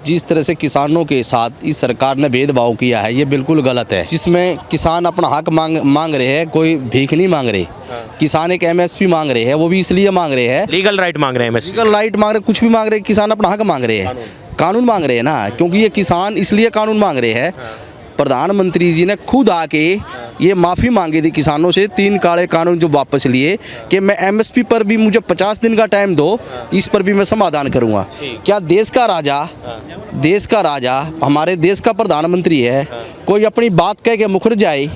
जिस तरह से किसानों के साथ इस सरकार ने भेदभाव किया है ये बिल्कुल गलत है, जिसमें किसान अपना हक मांग रहे हैं, कोई भीख नहीं मांग रहे। किसान एक एमएसपी मांग रहे हैं, वो भी इसलिए मांग रहे हैं, लीगल राइट मांग रहे हैं, लीगल राइट मांग रहे, कुछ भी मांग रहे, किसान अपना हक मांग रहे हैं, कानून मांग रहे हैं ना, क्योंकि ये किसान इसलिए कानून मांग रहे हैं। प्रधानमंत्री जी ने खुद आके ये माफ़ी मांगी थी किसानों से, 3 काले कानून जो वापस लिए कि मैं एमएसपी पर भी मुझे 50 दिन का टाइम दो, इस पर भी मैं समाधान करूंगा। क्या देश का राजा हमारे देश का प्रधानमंत्री है, कोई अपनी बात कह के मुकर जाए?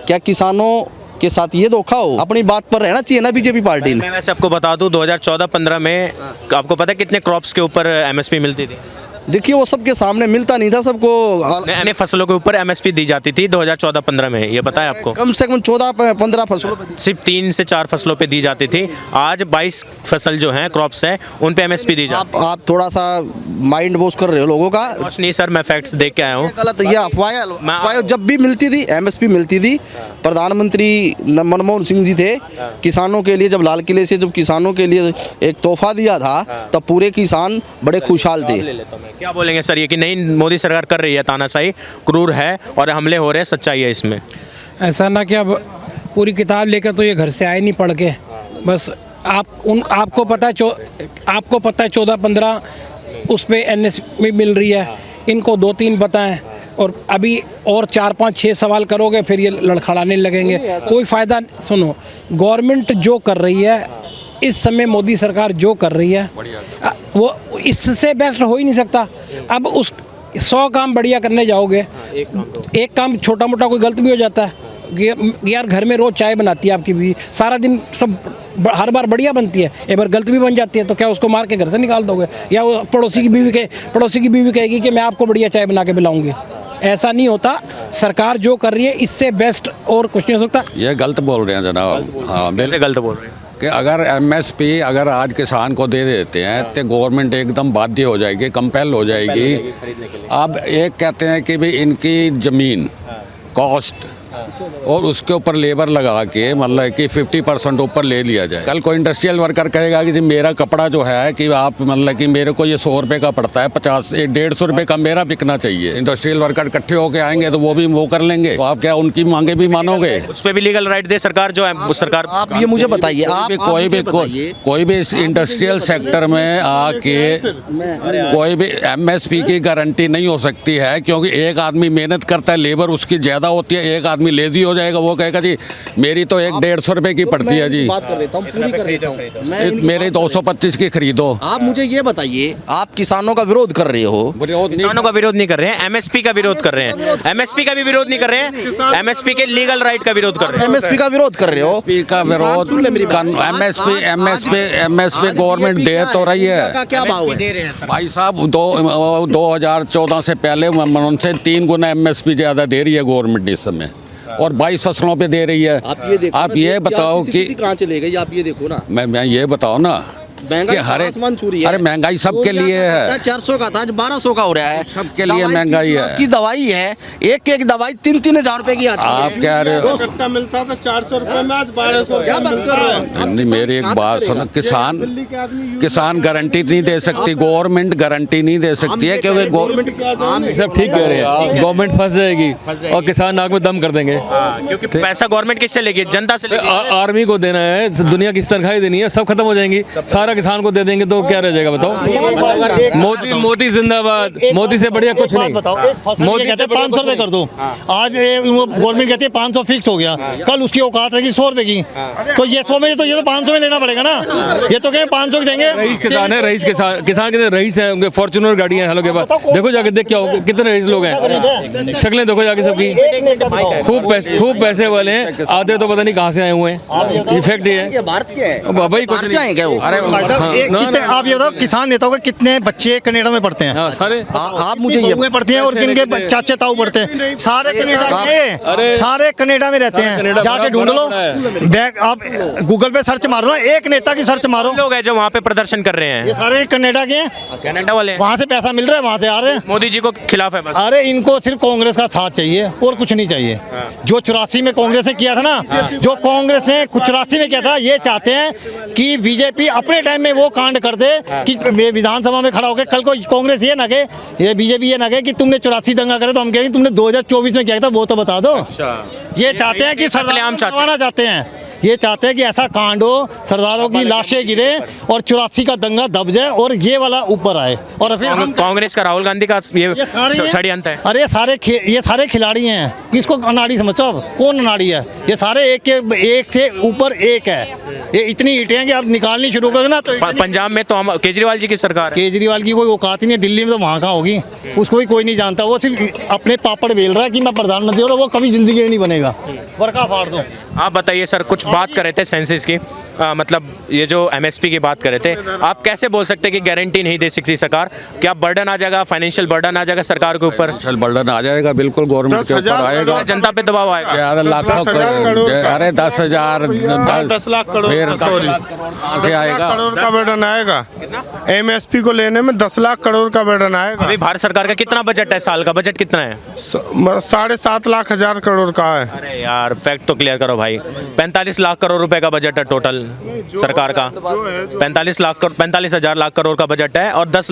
क्या किसानों के साथ ये धोखा हो? अपनी बात पर रहना चाहिए ना बीजेपी पार्टी ने। मैं वैसे आपको बता दूं 2014-15 में आपको पता है कितने क्रॉप्स के ऊपर एमएसपी मिलती थी? देखिए वो सबके सामने मिलता नहीं था सबको, नए फसलों के ऊपर एमएसपी दी जाती थी 2014-15 में, ये पता है आपको? कम से कम 14-15 फसलों पर सिर्फ 3 से 4 फसलों पे दी जाती थी। आज 22 फसल जो हैं क्रॉप्स हैं उन पे एमएसपी दी जाती है। आप थोड़ा सा माइंड वॉश कर रहे हो लोगों का। कुछ नहीं सर, मैं फैक्ट्स देख के आया हूँ। गलत ये अफवाह जब भी मिलती थी एमएसपी मिलती थी। प्रधानमंत्री मनमोहन सिंह जी थे, किसानों के लिए जब लाल किले से जब किसानों के लिए एक तोहफा दिया था तब पूरे किसान बड़े खुशहाल थे। क्या बोलेंगे सर ये कि नहीं मोदी सरकार कर रही है तानाशाही, क्रूर है और हमले हो रहे हैं, सच्चाई है इसमें? ऐसा ना कि अब पूरी किताब लेकर तो ये घर से आए नहीं पढ़ के, बस आपको पता है 14-15 उस पर एनएसपी मिल रही है, इनको 2-3 पता है, और अभी और 4-5-6 सवाल करोगे फिर ये लड़खड़ाने लगेंगे, कोई फ़ायदा। सुनो, गवर्नमेंट जो कर रही है इस समय, मोदी सरकार जो कर रही है वो इससे बेस्ट हो ही नहीं सकता। अब उस 100 काम बढ़िया करने जाओगे, एक काम छोटा मोटा कोई गलत भी हो जाता है। यार घर में रोज़ चाय बनाती है आपकी बीवी, सारा दिन सब हर बार बढ़िया बनती है, एक बार गलत भी बन जाती है, तो क्या उसको मार के घर से निकाल दोगे? या वो पड़ोसी की बीवी कहेगी कि मैं आपको बढ़िया चाय बना के पिलाऊंगी? ऐसा नहीं होता। सरकार जो कर रही है इससे बेस्ट और कुछ नहीं हो सकता। ये गलत बोल रहे हैं जनाब। हाँ बिल्कुल गलत बोल रहे हैं कि अगर एमएसपी अगर आज किसान को दे देते हैं तो गवर्नमेंट एकदम बाध्य हो जाएगी, कंपेल हो जाएगी। अब एक कहते हैं कि भाई इनकी ज़मीन कॉस्ट और उसके ऊपर लेबर लगा के मतलब कि 50% ऊपर ले लिया जाए। कल कोई इंडस्ट्रियल वर्कर कहेगा कि जी मेरा कपड़ा जो है कि आप मतलब कि मेरे को ये 100 रुपये का पड़ता है, 150 रुपये का मेरा बिकना चाहिए। इंडस्ट्रियल वर्कर इकट्ठे होके आएंगे तो वो कर लेंगे, तो आप क्या उनकी मांगे भी मानोगे? उस पर भी लीगल राइट दे सरकार, जो है सरकार। आप ये मुझे बताइए, कोई भी इस इंडस्ट्रियल सेक्टर में आके कोई भी एमएसपी की गारंटी नहीं हो सकती है, क्योंकि एक आदमी मेहनत करता है, लेबर उसकी ज़्यादा होती है, एक आदमी लेजी हो जाएगा, वो कहेगा जी मेरी तो 150 रुपये की पड़ती है जी, बात कर देता हूँ, पूरी कर देता हूँ, मेरे 225 की खरीदो। आप मुझे ये बताइए, आप किसानों का विरोध कर रहे हो? किसानों का विरोध नहीं कर रहे हैं, एमएसपी का विरोध कर रहे हैं। एमएसपी का भी विरोध नहीं कर रहे हैं, एमएसपी के लीगल राइट का विरोध कर रहे हैं। एमएसपी का विरोध कर रहे हो? एमएसपी गवर्नमेंट दे तो रही है। क्या भाव है भाई साहब? 2014 से पहले उनसे 3 गुना एमएसपी ज़्यादा दे रही है गवर्नमेंट इस समय, और 22 फसलों पे दे रही है। आप ये बताओ कि कहाँ चले गई? आप ये देखो ना, मैं ये बताओ ना, अरे महंगाई सबके लिए है। 400 का था आज 1200 का हो रहा है, सबके लिए महंगाई है। उसकी दवाई है, एक दवाई 3-3 हजार रुपए की आती है। आप कह रहे हो सस्ता मिलता था 400 रुपए में, आज 1200। क्या बात कर रहे हो? नहीं, मेरी एक बात सुनो, किसान गारंटी नहीं दे सकती, गवर्नमेंट गारंटी नहीं दे सकती है, क्योंकि गवर्नमेंट सब ठीक कह रहे हैं, गवर्नमेंट फंस जाएगी और किसान नाक में दम कर देंगे, क्योंकि पैसा गवर्नमेंट किससे लेगी? जनता से लेगी। आर्मी को देना है, दुनिया की तनख्वाही देनी है, सब खत्म हो जाएंगी, सारा किसान को दे देंगे तो क्या रह जाएगा बताओ? मोदी जिंदाबाद, मोदी से बढ़िया कुछ नहीं। मोदी कहते हैं 500 रुपए कर दो, आज गवर्नमेंट कहती है 500 फिक्स हो गया, कल उसकी औकात है कि 100 रुपए की, तो ये 100 में, तो ये तो 500 में लेना पड़ेगा ना। ये तो कहें 500 की देंगे। रईस किसान है, रईस किसान के रईस है, उनके फॉर्चुनर गाड़ियां हेलो के बाद देखो जाके, देख क्या हो कितने रईस लोग हैं, शक्लें देखो जाके सबकी, खूब पैसे वाले हैं, आधे तो पता नहीं कहाँ से आए हुए हैं। इफेक्ट ये है भारत के हैं, भाई कुछ नहीं। कितने आप ये बताओ, किसान नेताओं के कितने बच्चे कनाडा में पढ़ते हैं? सारे आप मुझे ये पढ़ते हैं, और किनके चाचे ताऊ पढ़ते हैं, सारे कनाडा में रहते हैं, जाके ढूंढ लो। बैग आप गूगल पे सर्च मारो ना, एक नेता की सर्च मारो, लोग हैं जो वहाँ पे प्रदर्शन कर रहे हैं, ये सारे कनाडा के हैं, कनाडा वाले, वहाँ से पैसा मिल रहा है, वहाँ से आ रहे हैं, मोदी जी को खिलाफ है बस। अरे इनको सिर्फ कांग्रेस का साथ चाहिए और कुछ नहीं चाहिए। जो 84 में कांग्रेस ने किया था ना, जो कांग्रेस ने 84 में किया था, ये चाहते हैं कि बीजेपी अपने टाइम में वो कांड कर दे कि विधानसभा में खड़ा होकर कल को कांग्रेस ये ना कहे, ये बीजेपी ये ना कहे कि तुमने 84 दंगा करे, तो हम कहेंगे तुमने 2024 में क्या था वो तो बता दो। ये चाहते हैं कि कत्लेआम सरदार चाहते हैं, ये चाहते हैं कि ऐसा कांड हो, सरदारों की लाशें गिरे और 84 का दंगा दब जाए और ये वाला ऊपर आए। और फिर हम कांग्रेस का, राहुल गांधी का ये सारे षड्यंत्र है। अरे ये सारे खिलाड़ी हैं, किसको अनाड़ी समझो अब, कौन अनाड़ी है? ये सारे एक से ऊपर एक है, ये इतनी ईंटें हैं कि आप निकालनी शुरू करोगे ना तो पंजाब में तो हम केजरीवाल जी की सरकार है। केजरीवाल की कोई औकात ही नहीं है, दिल्ली में तो वहाँ कहाँ होगी, उसको भी कोई नहीं जानता। वो सिर्फ अपने पापड़ बेल रहा है कि मैं प्रधानमंत्री हूँ, वो कभी जिंदगी में नहीं बनेगा, वर्का फाड़ दो। आप बताइए सर, कुछ बात कर रहे थे सेंसस की, मतलब ये जो एमएसपी की बात कर रहे थे, आप कैसे बोल सकते हैं कि गारंटी नहीं दे सकती सरकार? क्या बर्डन आ जाएगा, फाइनेंशियल बर्डन आ जाएगा सरकार के ऊपर? फाइनेंशियल बर्डन आ जाएगा, बिल्कुल गवर्नमेंट के ऊपर आएगा, जनता पे दबाव आएगा। ज्यादा लाखों अरे 10,000 10 लाख करोड़ फिर कहाँ से आएगा? करोड़ का बर्डन आएगा एमएसपी को लेने में, 10 लाख करोड़ का बर्डन आएगा। अभी भारत सरकार का कितना बजट है, साल का बजट कितना है? 7.5 लाख हजार करोड़ का है। अरे यार फैक्ट तो क्लियर करो भाई, 45 लाख करोड़ रुपए का बजट है टोटल सरकार का, 45 हजार लाख करोड़ का बजट है और 10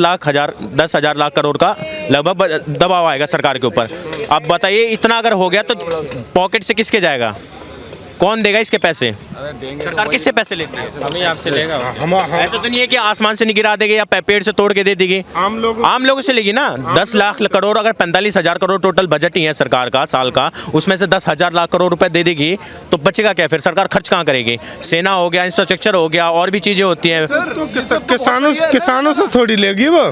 हजार लाख करोड़ का लगभग दबाव आएगा सरकार के ऊपर। अब बताइए, इतना अगर हो गया तो पॉकेट से किसके जाएगा, कौन देगा इसके पैसे? सरकार किससे पैसे लेती है? हमें आपसे लेगा। ऐसा तो नहीं है कि आसमान से नहीं गिरा देगी या पेड़ से तोड़ के दे देगी, आम लोगों से लेगी ना। 10 लाख करोड़, अगर 45 हजार करोड़ टोटल बजट ही है सरकार का साल का, उसमें से 10 हजार लाख करोड़ रुपए दे देगी तो बचेगा क्या? फिर सरकार खर्च कहाँ करेगी? सेना हो गया, इंफ्रास्ट्रक्चर हो गया, और भी चीजें होती हैं। तो किसानों से थोड़ी लेगी वो,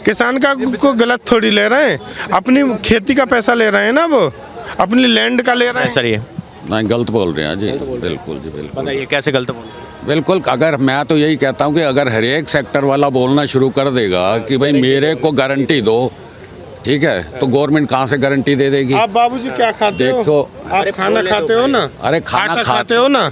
किसान का को गलत थोड़ी ले रहे हैं, अपनी खेती का पैसा ले रहे हैं ना, वो अपनी लैंड का ले रहे हैं। सर ये नहीं, गलत बोल रहे हैं जी, बिल्कुल जी, बिल्कुल। बताइए कैसे गलत बोल रहे हैं? बिल्कुल, अगर मैं तो यही कहता हूँ कि अगर हर एक सेक्टर वाला बोलना शुरू कर देगा कि भाई मेरे को गारंटी दो, ठीक है, तो गवर्नमेंट कहाँ से गारंटी दे देगी? आप बाबूजी क्या खाते हो? देखो, आप खाना खाते हो ना? अरे खाना आटा खाते हो ना?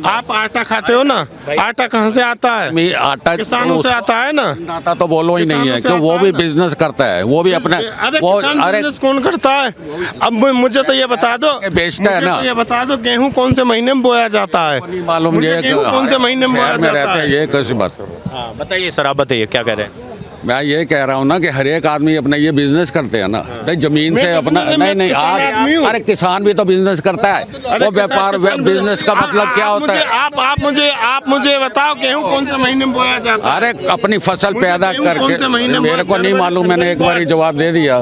आप आटा खाते हो ना? आटा कहाँ से आता है? आटा किसानों से आता है ना? आता तो बोलो ही नहीं है कि वो भी बिजनेस करता है, वो भी अपने वो बिजनेस कौन करता है? अब मुझे तो ये बता दो, बेचता है ना। ये बता दो, गेहूँ कौन से महीने में बोया जाता है? नहीं मालूम, ये गेहूँ कौन से महीने में बोया जाता रहते हैं, है? ये कैसी बात? हाँ बताइए सर, आप बताइए क्या कह रहे हैं? मैं ये कह रहा हूँ ना कि हर एक आदमी अपना ये बिजनेस करते हैं ना, भाई जमीन से अपना नहीं आप, अरे किसान भी तो बिजनेस करता है, वो व्यापार बिजनेस का मतलब क्या होता है? आप मुझे बताओ, गेहूँ कौन से महीने में बोया जाता है? अरे अपनी फसल पैदा गेहूं कौन से महीने करके, में मेरे को नहीं मालूम, मैंने एक बार ही जवाब दे दिया,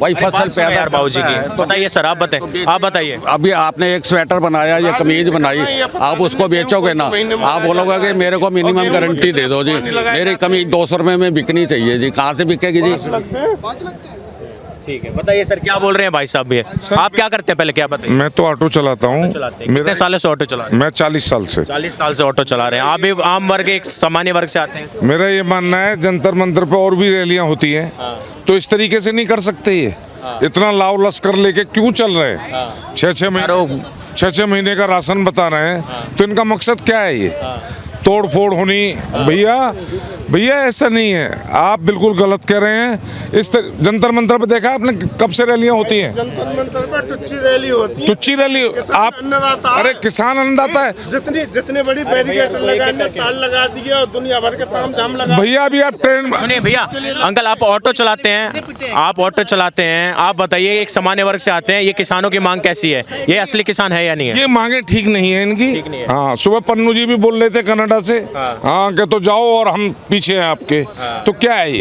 भाई फसल पैदा बाबूजी की। बताइए सर, आप बताइए। अभी आपने एक स्वेटर बनाया या कमीज बनाई, आप उसको बेचोगे ना, आप बोलोगे कि मेरे को मिनिमम गारंटी दे दो जी, मेरी कमीज 200 रुपये में बिकनी चाहिए जी, कहाँ से बिकेगी जी? ठीक है, बताइए सर क्या बोल रहे हैं भाई साहब भी? आप क्या करते हैं पहले, क्या बताइए? मैं तो ऑटो चलाता हूँ। कितने सालों से ऑटो चला रहे हैं? मैं 40 साल से। 40 साल से ऑटो चला रहे हैं। आप भी आम वर्ग, एक सामान्य वर्ग से आते हैं? मेरा ये मानना है, जंतर मंतर पे और भी रैलियां होती हैं, तो इस तरीके से नहीं कर सकते। ये इतना लाव लश्कर लेके क्यों चल रहे हैं? 6-6 महीने का राशन बता रहे हैं, तो इनका मकसद क्या है? ये तोड़ फोड़ होनी? भैया ऐसा नहीं है, आप बिल्कुल गलत कह रहे हैं। इस जंतर मंतर पे देखा आपने कब से रैलियां होती हैं? जंतर मंतर पर टुच्ची रैली होती है। टुच्ची रैली? आप अरे किसान अन्नदाता है, जितने बड़ी बैरिकेड लगाने, ताल लगा दिए और दुनिया भर के ताम झाम लगा। भैया अभी आप ट्रेन सुनिए भैया, अंकल आप ऑटो चलाते हैं, आप बताइए, एक सामान्य वर्ग से आते हैं, ये किसानों की मांग कैसी है? ये असली किसान है या नहीं है? ये मांगे ठीक नहीं है इनकी। हाँ, सुबह पन्नू जी भी बोल रहे थे कनाडा से, हाँ कि तो जाओ और हम पीछे हैं आपके। तो क्या है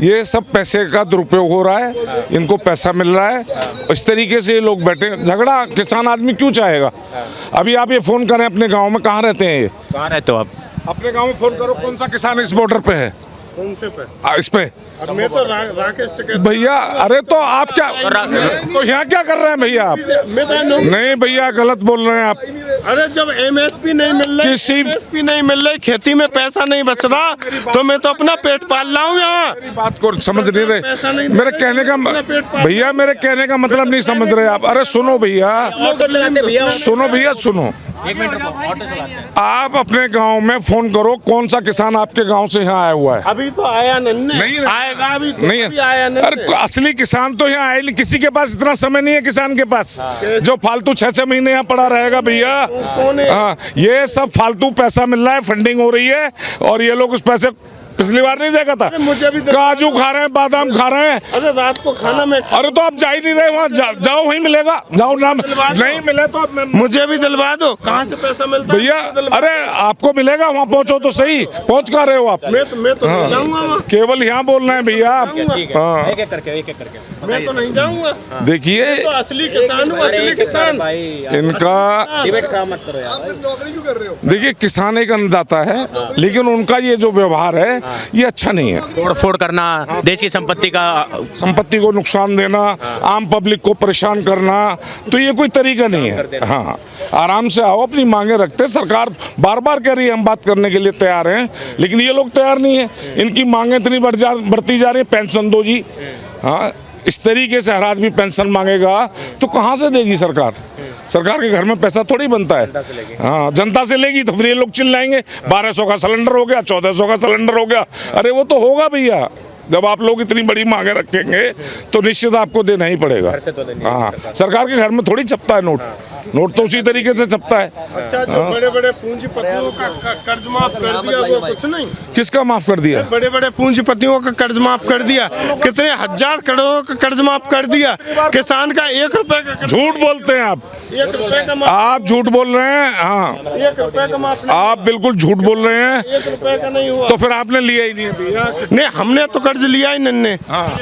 ये सब पैसे का दुरुपयोग हो रहा है, इनको पैसा मिल रहा है, इस तरीके से ये लोग बैठे। झगड़ा किसान आदमी क्यों चाहेगा? अभी आप ये फोन करें अपने गांव में, कहाँ रहते हैं ये? कहाँ रहते हो आप? अपने गांव में फोन करो, कौन सा किसान इस बॉर्डर पे है? कौन से पे? इस पे मैं तो राकेश भैया। अरे तो आप क्या, तो यहाँ क्या कर रहे हैं भैया आप? नहीं भैया, गलत बोल रहे हैं आप। अरे जब एमएसपी नहीं मिल रही, खेती में पैसा नहीं बच रहा, तो मैं तो अपना पेट पाल रहा हूँ यहाँ। बात को समझ नहीं रहे। मेरे कहने का भैया, मेरे कहने का मतलब नहीं समझ रहे आप। अरे सुनो भैया, सुनो, आप अपने गांव में फोन करो, कौन सा किसान आपके गांव से यहाँ आया हुआ है? अभी तो आया नहीं आएगा अभी तो नहीं अभी आया नहीं। अरे असली किसान तो यहाँ आए नहीं, किसी के पास इतना समय नहीं है किसान के पास जो फालतू 6-6 महीने यहाँ पड़ा रहेगा भैया। हाँ, ये सब फालतू पैसा मिल रहा है, फंडिंग हो रही है, और ये लोग उस पैसे पिछली बार नहीं देखा था, मुझे भी काजू खा रहे हैं, बादाम खा रहे हैं। अरे रात को खाना में अरे तो आप जा ही नहीं रहे वहाँ, जाओ वहीं मिलेगा, जाओ नाम नहीं मिले तो आप मुझे भी दिलवा दो, कहाँ से पैसा मिलता है भैया। अरे अरे आपको मिलेगा, वहाँ पहुँचो तो सही, पहुँच कहाँ रहे हो आप? मैं तो नहीं जाऊंगा वहाँ, केवल यहाँ बोल रहे हैं भैया आप। हाँ, मैं तो नहीं जाऊंगा। देखिए तो असली किसान हूँ, असली किसान। इनका, देखिए किसान एक अन्नदाता है, लेकिन उनका ये जो व्यवहार है ये अच्छा नहीं है। तोड़ फोड़ करना, देश की संपत्ति को नुकसान देना, आम पब्लिक को परेशान करना, तो ये कोई तरीका नहीं है। हाँ, आराम से आओ, अपनी मांगे रखते। सरकार बार बार कह रही है हम बात करने के लिए तैयार हैं, लेकिन ये लोग तैयार नहीं है। इनकी मांगे इतनी बढ़ती जा रही है। पेंशन दो जी, हाँ, इस तरीके से हर आदमी पेंशन मांगेगा तो कहाँ से देगी सरकार? सरकार के घर में पैसा थोड़ी बनता है। हाँ, जनता से लेगी तो फिर ये लोग चिल्लाएंगे 1200 का सिलेंडर हो गया, 1400 का सिलेंडर हो गया। अरे वो तो होगा भैया, जब आप लोग इतनी बड़ी मांगे रखेंगे तो निश्चित आपको देना ही पड़ेगा। हाँ, सरकार के घर में थोड़ी छपता है नोट तो उसी तरीके से छपता है। अच्छा, जो बड़े-बड़े पूंजीपतियों का कर्ज माफ कर दिया वो कुछ नहीं? किसका माफ कर दिया? बड़े-बड़े पूंजीपतियों का कर्ज माफ कर दिया, कितने हजार करोड़ का कर्ज माफ कर दिया। किसान का 1 रुपए का, झूठ बोलते हैं आप, 1 रुपए का माफ, आप झूठ बोल रहे हैं। हाँ, 1 रुपए का माफ नहीं, आप बिल्कुल झूठ बोल रहे हैं। 1 रुपए का नहीं हुआ। तो फिर आपने लिया ही नहीं है भैया। नहीं, हमने तो कर्ज लिया ही नहीं।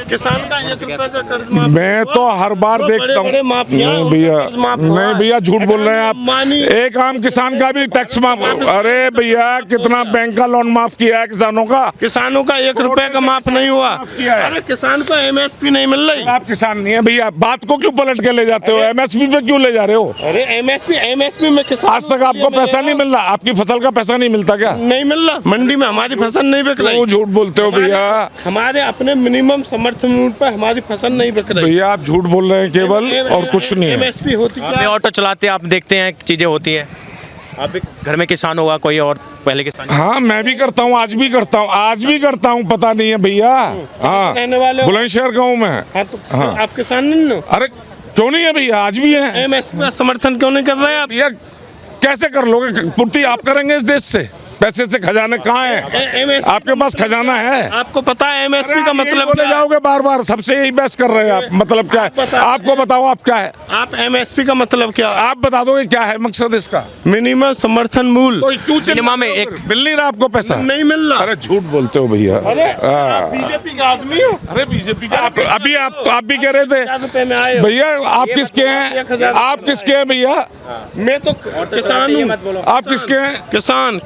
किसान का 1 रुपए का कर्ज माफ। मैं तो हर बार देखता हूँ। नहीं भैया, झूठ बोल रहे हैं आप। एक आम किसान का भी टैक्स माफ। अरे भैया, कितना बैंक का लोन माफ किया है किसानों का? किसानों का 1 रुपए का माफ नहीं हुआ। अरे किसान को MSP नहीं मिल रही। आप किसान नहीं है भैया, बात को क्यों पलट के ले जाते हो? MSP पे क्यों ले जा रहे हो? अरे MSP में किसान, आज तक आपको पैसा नहीं मिल रहा? आपकी फसल का पैसा नहीं मिलता क्या? नहीं मिल रहा, मंडी में हमारी फसल नहीं बिक रही। झूठ बोलते हो भैया। हमारे अपने मिनिमम समर्थन मूल्य पर हमारी फसल नहीं बिक रही। भैया आप झूठ बोल रहे हैं केवल, और कुछ नहीं है। MSP होती क्या? ऑटो चलाते हैं, आप देखते हैं चीजें होती है। आप भी घर में किसान होगा, कोई और पहले किसान? हाँ, मैं भी करता हूँ, आज भी करता हूँ, पता नहीं है भैया। हाँ, रहने वाले बुलंदशहर गाँव में। हाँ, तो आप किसान नहीं हो? अरे क्यों नहीं है भैया, आज भी है। MSP का समर्थन क्यों नहीं कर रहे आप? भैया कैसे कर लोगे? पूर्ति आप करेंगे इस देश से? पैसे से खजाने कहाँ है? आपके पास खजाना है? आपको पता है MSP का मतलब बोले जाओगे बार बार, सबसे यही बहस कर रहे हैं आप। मतलब क्या है आपको बताओ, आप क्या है? आप MSP का मतलब क्या? आप बता दोगे क्या है मकसद इसका? मिनिमम समर्थन मूल्य। मिनिमम में एक मिल नहीं रहा आपको पैसा? नहीं मिल रहा। अरे झूठ बोलते हो भैया। अरे आप बीजेपी का आदमी हो? अरे बीजेपी का अभी आप भी कह रहे थे 1000 रुपए में आए हो। भैया। आप किसके हैं? आप किसके हैं भैया? मैं तो किसान हूँ। आप किसके हैं? किसान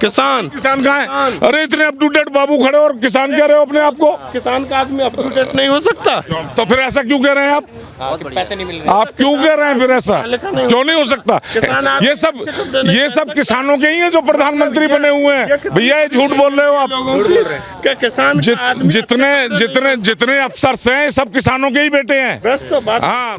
कहाँ है? अरे इतने अप टू डेट बाबू खड़े और किसान कह रहे हो अपने आप को? किसान का आदमी अप टू डेट नहीं हो सकता। तो फिर ऐसा क्यों कह रहे हैं आप? पैसे नहीं मिल रहे। आप क्यों कह रहे हैं फिर ऐसा? क्यों नहीं हो सकता? ये सब किसानों के ही हैं जो प्रधानमंत्री बने हुए हैं भैया। ये झूठ बोल रहे हो आप। क्या किसान जितने अफसर हैं सब किसानों के ही बेटे हैं। बस तो बात। हाँ।